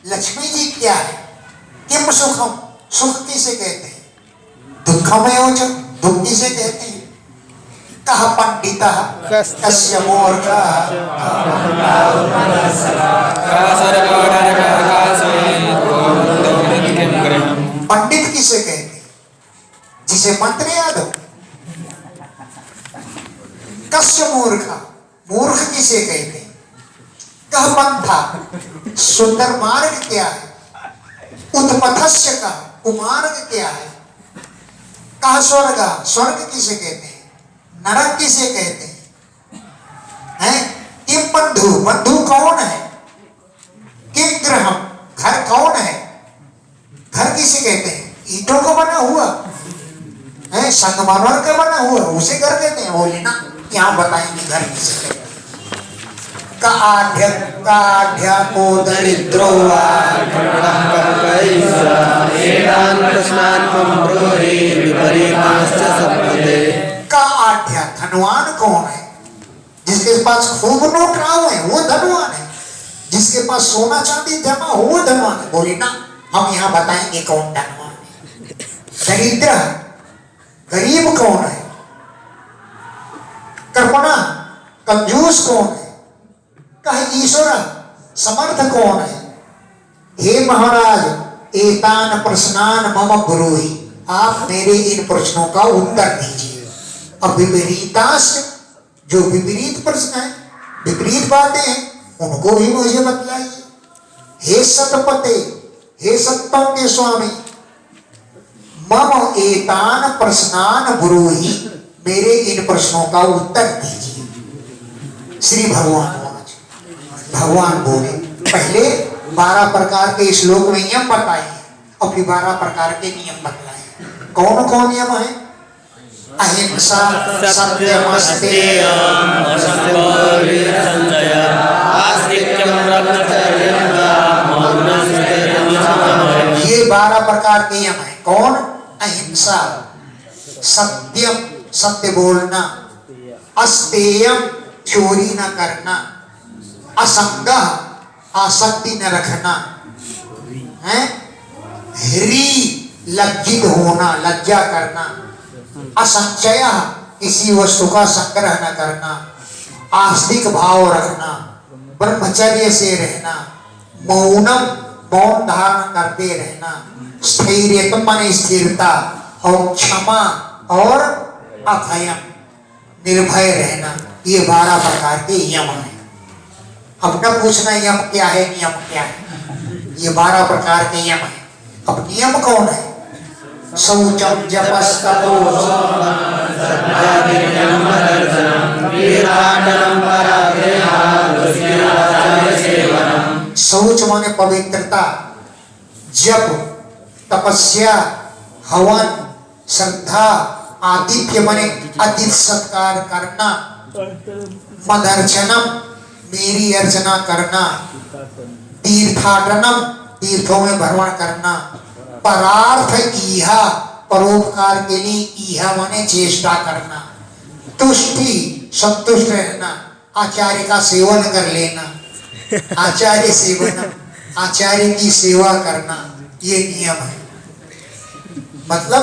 लक्ष्मी जी क्या है। किम सुखम, सुख किसे कहते हैं। दुखमयोच, दुख किसे कहते हैं। कह पंडितः कस्य मूर्खः पंडित किसे कहते हैं। जिसे मंत्र याद हो। कस्य मूर्खः, मूर्ख किसे कहते हैं। कह पंथा, सुंदर मार्ग क्या है। उत्पथस्य का, कुमार्ग क्या है। कहा स्वर्ग, स्वर्ग किसे कहते हैं। नरक किसे कहते हैं। किम बंधु, बंधु कौन है। किम गृहम, घर कौन है। घर किसे कहते हैं। ईंटों को बना हुआ है, संगमरमर का बना हुआ, उसे घर कहते हैं। बोले ना, यहाँ बताएंगे घर किसे कहते हैं। काढ़्य को दरिद्रो का आढ़्य, धनवान कौन है। जिसके पास खूब नोट रहा है वो धनवान है। जिसके पास सोना चांदी जमा हो वो धनवान है। बोले ना, हम यहाँ बताएंगे कौन धनवान है। दरिद्र, गरीब कौन है। कृपणा, कंजूस कौन है। कहे ईश्वर, समर्थ कौन है। हे महाराज, एतान प्रश्नान मम ब्रूहि, आप मेरे इन प्रश्नों का उत्तर दीजिए। अब विपरीताश, जो विपरीत प्रश्न है, विपरीत बातें हैं, उनको भी मुझे बतलाइए। हे सतपते, हे सत्तों के स्वामी, मम एतान प्रश्नान ब्रूहि, मेरे इन प्रश्नों का उत्तर दीजिए। श्री भगवान बोले, पहले 12 प्रकार के श्लोक में नियम बताए और फिर 12 प्रकार के नियम बतलाए। कौन कौन नियम है? अहिंसा, सत्यम, अस्तेयम, ये 12 प्रकार के नियम है। कौन? अहिंसा, सत्यम, सत्य बोलना, अस्तेयम, चोरी न करना, असंग, आसक्ति न रखना, है ह्री, लज्जित होना, लज्जा करना, असंचय, किसी वस्तु का संग्रह न करना, आस्तिक भाव रखना, ब्रह्मचर्य से रहना, मौनम, मौन धारण करते रहना, स्थैर्य मन स्थिरता, और क्षमा और अभयम, निर्भय रहना। ये 12 प्रकार के नियम है। अब न पूछना यम क्या है, नियम क्या है। ये 12 प्रकार के नियम है। अब नियम कौन है? शौचम, जपस्तपो, शौच माने पवित्रता, जप तपस्या, हवन, श्रद्धा, आतिथ्य माने अतिथि सत्कार करना, मदर्शनम, मेरी अर्चना करना, तीर्थाटनम, तीर्थों में भ्रमण करना, परार्थ ईहा, परोपकार के लिए, ईहा माने चेष्टा करना, तुष्टि, संतुष्ट रहना, आचार्य का सेवन कर लेना, आचार्य सेवन, आचार्य की सेवा करना, ये नियम है। मतलब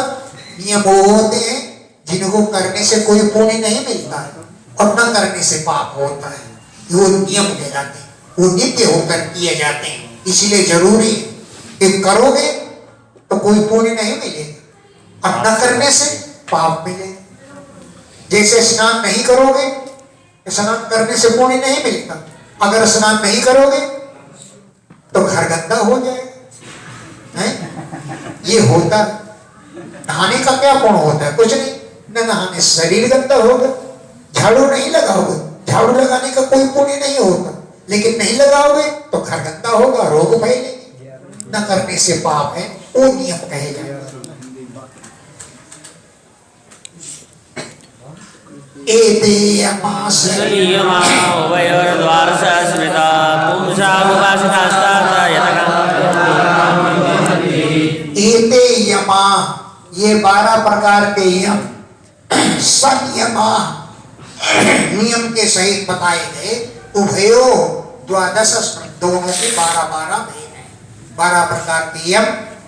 नियम वो होते हैं जिनको करने से कोई पुण्य नहीं मिलता है और न करने से पाप होता है। वो नियम कहलाते हैं, वो नित्य होकर किए जाते हैं। इसीलिए जरूरी है कि करोगे तो कोई पुण्य नहीं मिलेगा और न करने से पाप मिलेगा। जैसे स्नान नहीं करोगे, स्नान करने से पुण्य नहीं मिलता। अगर स्नान नहीं करोगे तो घर गंदा हो जाएगा, है? ये होता है। नहाने का क्या पुण्य होता है? कुछ नहीं, न नहाने से शरीर गंदा होगा। झाड़ू नहीं लगाओगे, झाड़ू लगाने का कोई पुण्य नहीं होता, लेकिन नहीं लगाओगे तो घर गंदा होगा, रोग फैलेंगे। न करने से पाप है, वो नियम कहे जाए। एते यमास एते यमा, ये 12 प्रकार के यम, संयमा, नियम के सहित बताए गए। उभयो द्वादश, दोनों के 12-12 भेद है। 12 प्रकार के यम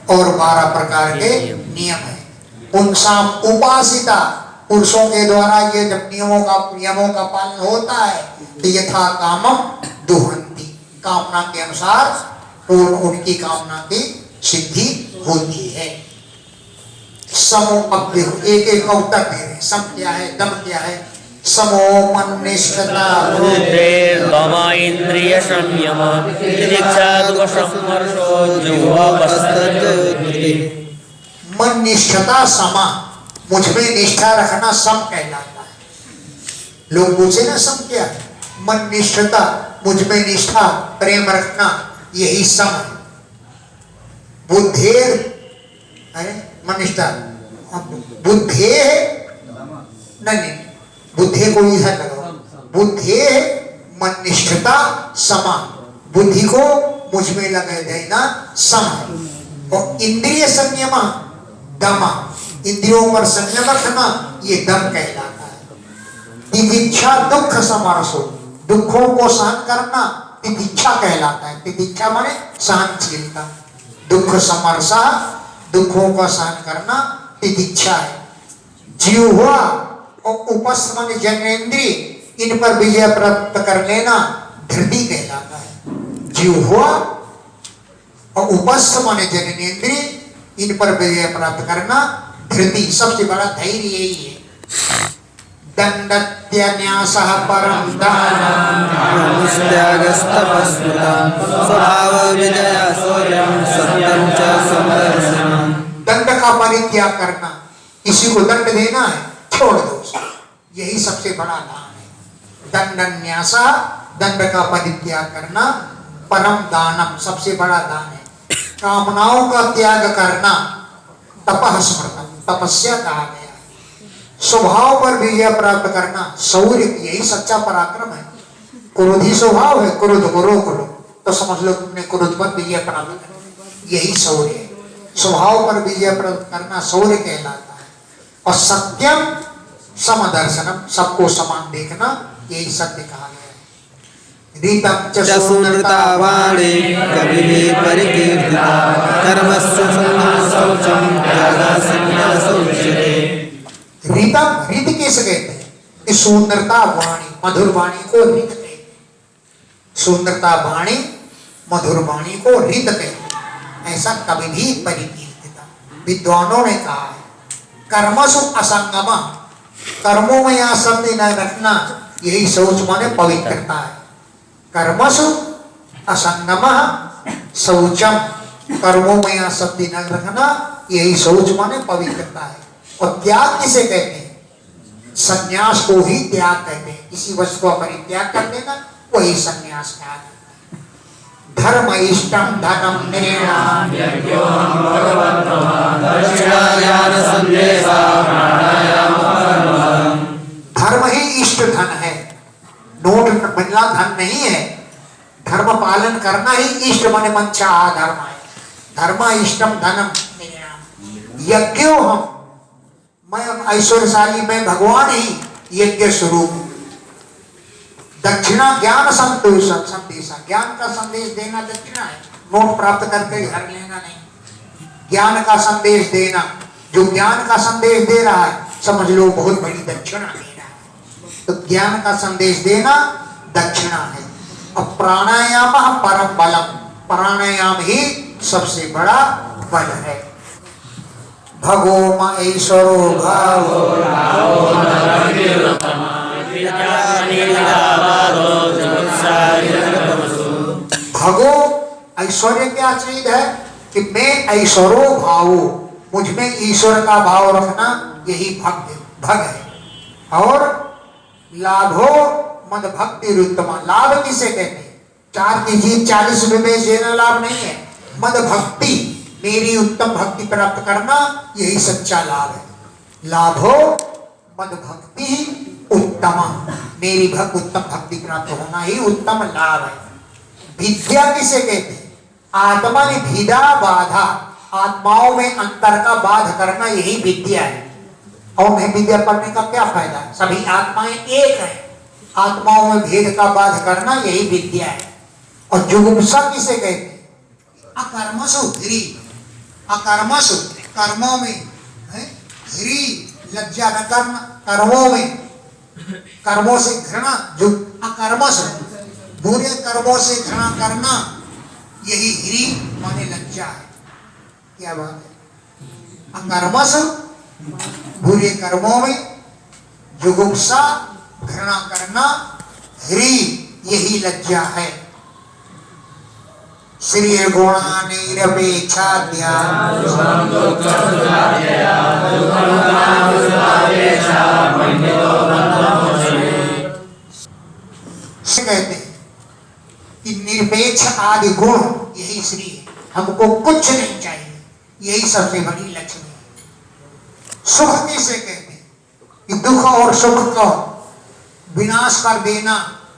और 12 प्रकार के नियम है। पुंसाम उपासिता, पुरुषों के द्वारा ये जब नियमों का पालन होता है तो यथा कामम दुहंती, कामना के अनुसार पूर्ण उनकी कामना की सिद्धि होती है। समो अग्नि, एक एक का उत्तर दे रहे। सम क्या है, दम क्या है? समो मन निष्ठता, इंद्रिय संयम, मन निष्ठता समा, मुझ में निष्ठा रखना सम कहलाता है। लोग पूछे ना सम क्या है? मन निष्ठता, मुझ में निष्ठा, प्रेम रखना, यही सम है। बुद्धि, अरे मन निष्ठा, बुद्धि नहीं, बुद्धि को इधर लगाओ। बुद्धि मन निष्ठता समा, बुद्धि को मुझ में लगा देना सम है। और इंद्रिय संयम दमा, इंद्रियों पर संयम रखना, ये दम कहलाता है। तितिक्षा दुख समरसो, दुखों को सहन करना तितिक्षा कहलाता है। तितिक्षा माने सहनशीलता। दुख समरसा, दुखों का सहन करना तितिक्षा है। जिह्वा और उपस्थ माने जनेन्द्रिय, इन पर विजय प्राप्त कर लेना धृति कहलाता है। जिह्वा और उपस्थ माने जनेन्द्रिय, इन पर विजय प्राप्त करना धृति। सबसे बड़ा धैर्य यही है। दंडत्यन्यासः परं दानं त्यागस्तपस्मृतं स्वभाव विजय शौर्यं सत्यं च समदर्शनम्। दंड का परित्याग करना, किसी को दंड देना है, छोड़ दो उसको, यही सबसे बड़ा दान है। दंडन्यासा, दंड का परित्याग करना, परम दानम, सबसे बड़ा दान है। कामनाओं का त्याग करना, तपः स्मृतम, तपस्या कहा गया। स्वभाव पर विजय प्राप्त करना, शौर्य, यही सच्चा पराक्रम है। क्रोधी स्वभाव है, क्रोध को रोक लो तो समझ लो तुमने क्रोध पर विजय प्राप्त कर, यही शौर्य है। स्वभाव पर विजय प्राप्त करना शौर्य कहलाता है। और सत्यम समदर्शनम, सबको समान देखना, यही सत्य कहा गया है। रीतम च सुनृता वाणी कविभिः परिकीर्तिता कर्मस्य संगं शौचं त्यागः संन्यासो उच्यते। रीतम, रीत कैसे कहते हैं कि सुंदरता वाणी, मधुर वाणी को रीत कहते हैं। सुंदरता वाणी, मधुर वाणी को रीत कहते हैं। ऐसा कभी भी परिकीर्तिता, विद्वानों ने कहा है। कर्मसु असंगम, कर्मों में आसक्ति न रखना, यही सोच माने पवित्रता है। कर्मसु असंगम शौचम, कर्मों में आसक्ति न रखना, यही सोच माने पवित्रता है। और त्याग किसे कहते हैं? संन्यास को ही त्याग कहते हैं। किसी वस्तु का परित्याग कर देना, वही संन्यास कहा जाता है। धर्म इष्टम धनम निर्णाम धर्म ही इष्ट धन है, नोट मिलना धन नहीं है। धर्म पालन करना ही इष्ट माने मंचा धर्म है। धर्म इष्टम धनम निर्णाम यज्ञो हम, मैं ऐश्वर्यशाली, मैं भगवान ही यज्ञ स्वरूप। दक्षिणा ज्ञान संदेशा, ज्ञान का संदेश देना दक्षिणा है। नोट प्राप्त करके घर लेना नहीं, ज्ञान का संदेश देना। जो ज्ञान का संदेश दे रहा है, समझ लो बहुत बड़ी दक्षिणा दे रहा है। तो ज्ञान का संदेश देना दक्षिणा है। अब प्राणायाम परम बलम, प्राणायाम ही सबसे बड़ा बल है। भगो म ईश्वरो भावो भगो, ऐश्वर्य क्या चीज है कि मैं ऐश्वरो भावो, मुझ में ईश्वर का भाव रखना, यही भग है। और लाभो मद भक्ति रुत्तमा, लाभ किसे कहते हैं? 4 की जीत 40 रुपए में देना लाभ नहीं है। मद भक्ति, मेरी उत्तम भक्ति प्राप्त करना, यही सच्चा लाभ है। लाभो मद भक्ति उत्तम, मेरी उत्तम भक्ति प्राप्त होना ही उत्तम लाभ है। विद्या किसे कहते हैं? आत्मा ने भिदा बाधा, आत्माओं में अंतर का बाध करना, यही विद्या है। और नहीं विद्या पढ़ने का क्या फायदा? सभी आत्माएं एक है, आत्माओं में भेद का बाध करना, यही विद्या है। और जुगुप्सा किसे कहते हैं? अकर्मसु ध्री, अकर्मसु कर्मों में, ध्री लज्जा न करना, कर्मों में, कर्मों से घृणा, जो अकर्मसु बुरे कर्मों से घृणा करना, यही ह्री माने लज्जा है। क्या बात है? अकर्मसु बुरे कर्मों में, जुगुप्सा घृणा करना, ह्री यही लज्जा है। श्री गुणानिरपेक्षाद्या कहते हैं कि निरपेक्ष आदि गुण यही श्री है। हमको कुछ नहीं चाहिए, यही सबसे बड़ी लक्ष्मी है। सुख किसे कहते हैं? कि दुख और सुख को विनाश कर देना,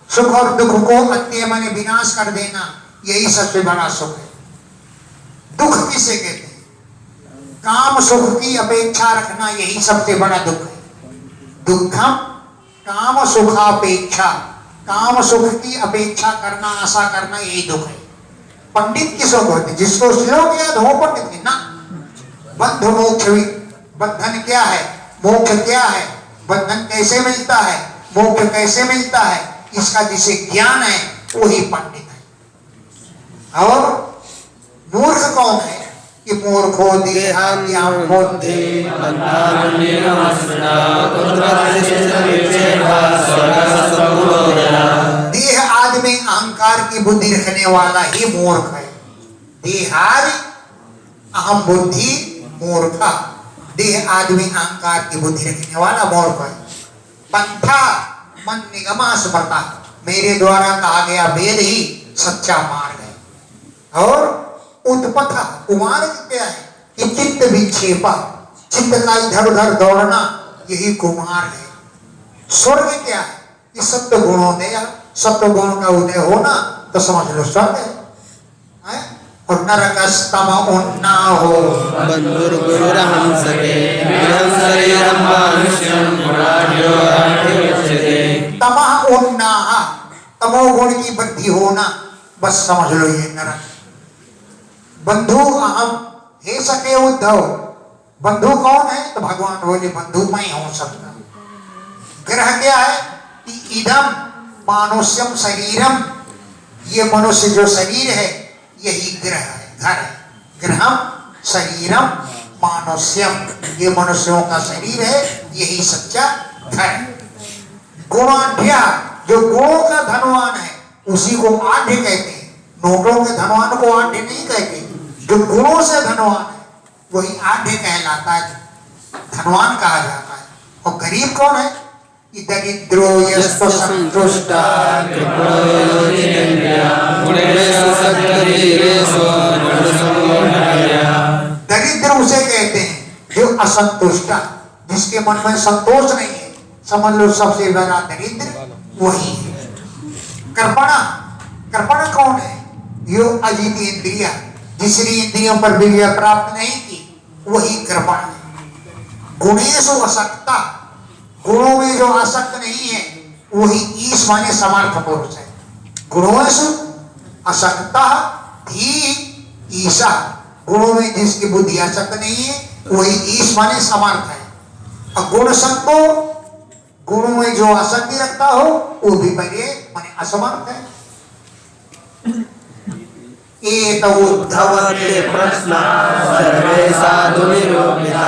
सुख और दुख को अत्यय माने विनाश कर देना, यही सबसे बड़ा सुख है। दुख किसे कहते हैं? काम सुख की अपेक्षा रखना, यही सबसे बड़ा दुख है। दुखम काम सुखापेक्षा, काम सुख की अपेक्षा करना, आशा करना, यही दुख है। पंडित किसको कहते? जिसको श्लोक याद हो पंडित की ना। बंध मोक्ष, बंधन क्या है, मोक्ष क्या है, बंधन कैसे मिलता है, मोक्ष कैसे मिलता है, इसका जिसे ज्ञान है वही पंडित है। और मूर्ख कौन है? कि मूर्खो देहाद्यां बुद्धि देह आदि में अहंकार की बुद्धि रखने वाला ही मूर्ख है। देहादि अहम बुद्धि मूर्खा, देह आदि में अहंकार की बुद्धि रखने वाला मूर्ख है। पंथा मन निगमा स्मृता, मेरे द्वारा कहा गया वेद ही सच्चा मार्ग है। और उत्पथा कुमार्ग क्या है कि चित्त विक्षेपा, चित्त का इधर उधर दौड़ना, यही कुमार्ग है। स्वर्ग क्या है कि सत्य गुणोदय, सत्य गुण का उदय होना, तो समझ लो स्वर्ग है। और नरकस्तम उन्ना हो बंधुर गुरुरहं सके विरं शरीरं मानुष्यं गुणाढ्यो राठ्यते। तमः उन्ना, तमोगुण की वृद्धि होना, बस समझ लो ये नरक। बंधु अहम, हे सके उद्धव, बंधु कौन है? तो भगवान बोले बंधु मैं हो सकता। ग्रह क्या है कि इदम मानुष्यम शरीरम, ये मनुष्य जो शरीर है यही ग्रह है, घर है। ग्रहम शरीरम मानुष्यम, ये मनुष्यों का शरीर है, यही सच्चा घर है। गुणाढ्य, जो गुणों का धनवान है उसी को आढ्य कहते हैं। नोटों के धनवान को आढ्य नहीं कहते, जो गुणों से धनवान है वही आढ्य कहलाता है, धनवान कहा जाता है। और गरीब कौन है? दरिद्रो यस्तु संतुष्टा कृपणो योजिनेन्द्रिया गुणेषु सत्करीरेषु गुणसम्मोहनया। दरिद्र उसे कहते हैं जो असंतुष्टा, जिसके मन में संतोष नहीं है, समझ लो सबसे बड़ा दरिद्र वही है। कृपणा, कृपणा कौन है? यो अजित इंद्रिया, जिसने इंद्रियों पर विजय प्राप्त नहीं की, वही कृपण है। गुणेषु असक्ता, गुणों में जो आसक्त नहीं है वही ईश माने समर्थ पुरुष है। गुणेषु असक्ता ही ईशा, गुणों में जिसकी बुद्धि आसक्त नहीं है वही ईश माने समर्थ है। और गुण संतो, गुणों में जो आसक्ति रखता हो वो भी पहले माने असमर्थ है। एत उद्धवते प्रश्न सर्वे साधु निरूपिता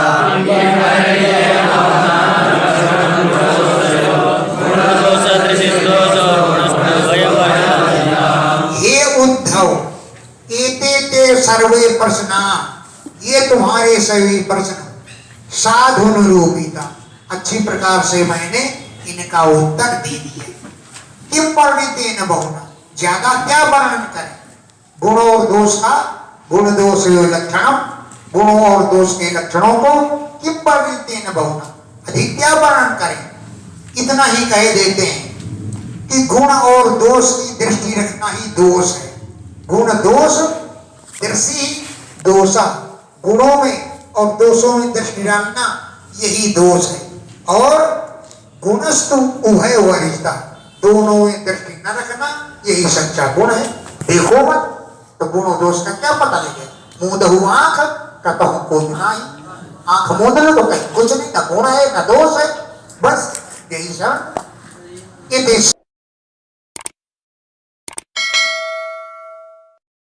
हे उद्धव, एते ते सर्वे प्रश्न, ये तुम्हारे सभी प्रश्न साधु निरूपिता, अच्छी प्रकार से मैंने इनका उत्तर दे दिया। किम वर्णितेन बहुना, ज्यादा क्या वर्णन करें? गुण और दोष का, गुण दोष लक्षणम, गुणों और दोष के लक्षणों को किम वर्णितेन बहुना, अधिक क्या वर्णन करें? इतना ही कह देते हैं कि गुण और दोष की दृष्टि रखना ही दोष है। गुण दोष दृष्टि दोषा, गुणों में और दोषों में दृष्टि डालना यही दोष है। और गुणस्तु उभय वरिष्ठा, दोनों में दृष्टि न रखना यही सच्चा गुण है। देखो मत तो गुण और दोष का क्या पता लगे? मुंह दहु आंख कहता हूं कोई नहीं, आंख मूंद लो तो कहीं कुछ नहीं, न गुण है न दोष है, बस यही सब। ये